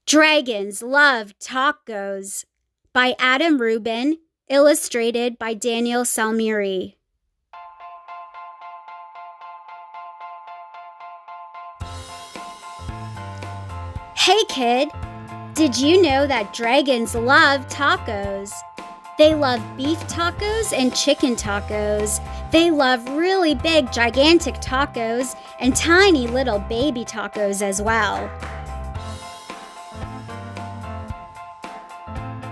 Dragons Love Tacos by Adam Rubin, illustrated by Daniel Salmieri. Hey kid, did you know that dragons love tacos? They love beef tacos and chicken tacos. They love really big, gigantic tacos and tiny little baby tacos as well.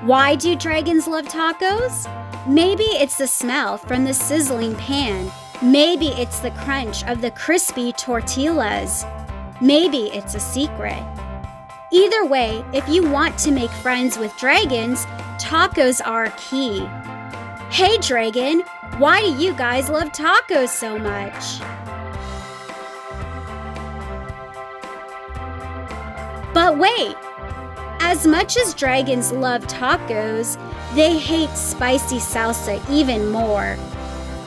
Why do dragons love tacos? Maybe it's the smell from the sizzling pan. Maybe it's the crunch of the crispy tortillas. Maybe it's a secret. Either way, if you want to make friends with dragons, tacos are key. Hey dragon, why do you guys love tacos so much? But wait! As much as dragons love tacos, they hate spicy salsa even more.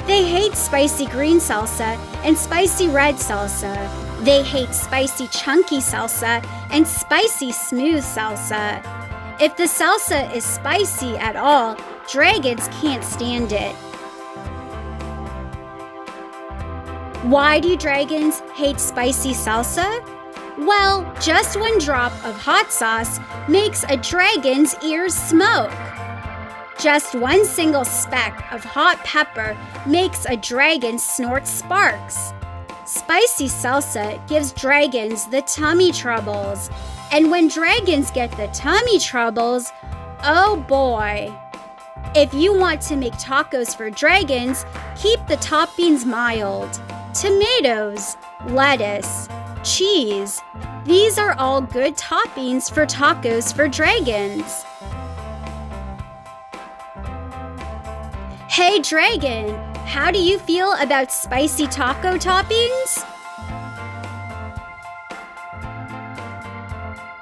They hate spicy green salsa and spicy red salsa. They hate spicy chunky salsa and spicy smooth salsa. If the salsa is spicy at all, dragons can't stand it. Why do dragons hate spicy salsa? Well, just one drop of hot sauce makes a dragon's ears smoke. Just one single speck of hot pepper makes a dragon snort sparks. Spicy salsa gives dragons the tummy troubles. And when dragons get the tummy troubles, oh boy! If you want to make tacos for dragons, keep the toppings mild. Tomatoes, lettuce, cheese. These are all good toppings for tacos for dragons. Hey dragon, how do you feel about spicy taco toppings?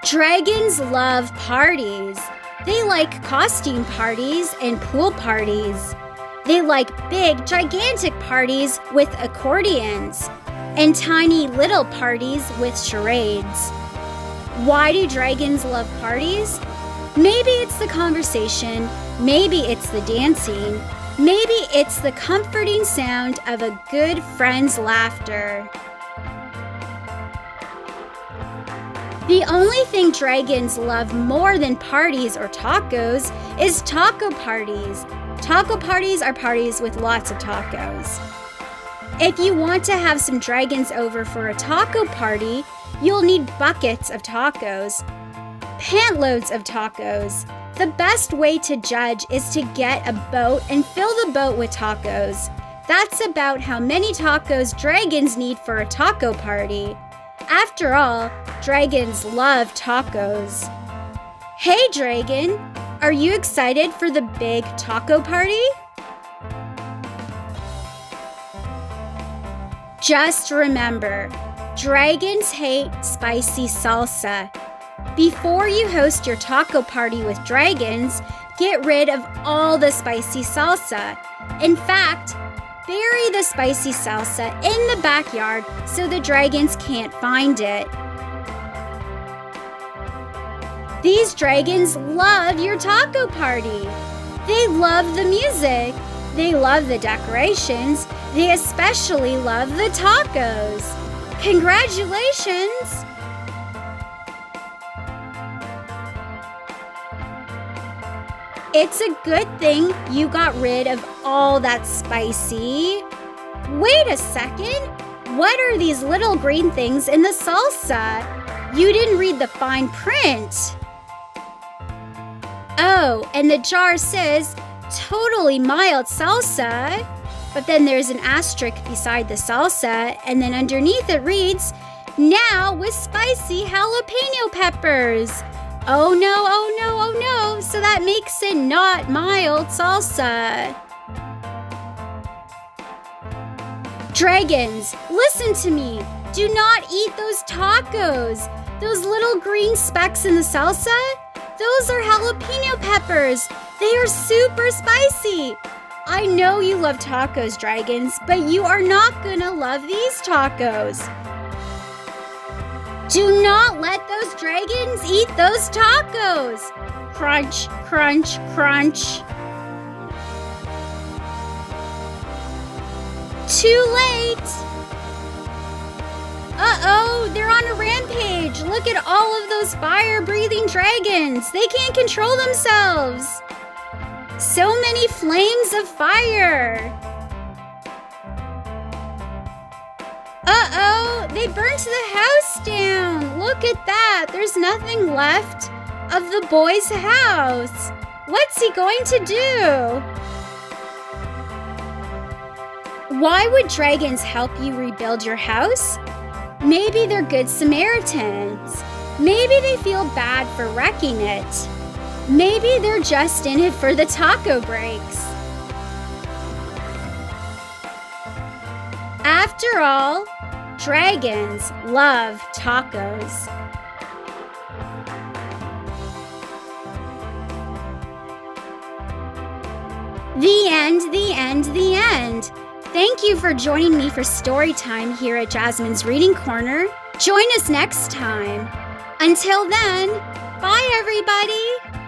Dragons love parties. They like costume parties and pool parties. They like big, gigantic parties with accordions and tiny little parties with charades. Why do dragons love parties? Maybe it's the conversation, maybe it's the dancing, maybe it's the comforting sound of a good friend's laughter. The only thing dragons love more than parties or tacos is taco parties. Taco parties are parties with lots of tacos. If you want to have some dragons over for a taco party, you'll need buckets of tacos, pantloads of tacos. The best way to judge is to get a boat and fill the boat with tacos. That's about how many tacos dragons need for a taco party. After all, dragons love tacos. Hey dragon, are you excited for the big taco party? Just remember, dragons hate spicy salsa. Before you host your taco party with dragons, get rid of all the spicy salsa. In fact, bury the spicy salsa in the backyard so the dragons can't find it. These dragons love your taco party. They love the music. They love the decorations. They especially love the tacos. Congratulations! It's a good thing you got rid of all that spicy. Wait a second. What are these little green things in the salsa? You didn't read the fine print. Oh, and the jar says totally mild salsa. But then there's an asterisk beside the salsa, and then underneath it reads, now with spicy jalapeno peppers. Oh no, oh no, oh no, so that makes it not mild salsa. Dragons, listen to me. Do not eat those tacos. Those little green specks in the salsa, those are jalapeno peppers. They are super spicy. I know you love tacos, dragons, but you are not gonna love these tacos. Do not let those dragons eat those tacos! Crunch, crunch, crunch. Too late! Uh-oh, they're on a rampage. Look at all of those fire-breathing dragons. They can't control themselves. So many flames of fire. Uh-oh, they burnt the house down. Look at that. There's nothing left of the boy's house. What's he going to do? Why would dragons help you rebuild your house? Maybe they're good Samaritans. Maybe they feel bad for wrecking it. Maybe they're just in it for the taco breaks. After all, dragons love tacos. The end, the end, the end. Thank you for joining me for story time here at Jasmine's Reading Corner. Join us next time. Until then, bye everybody!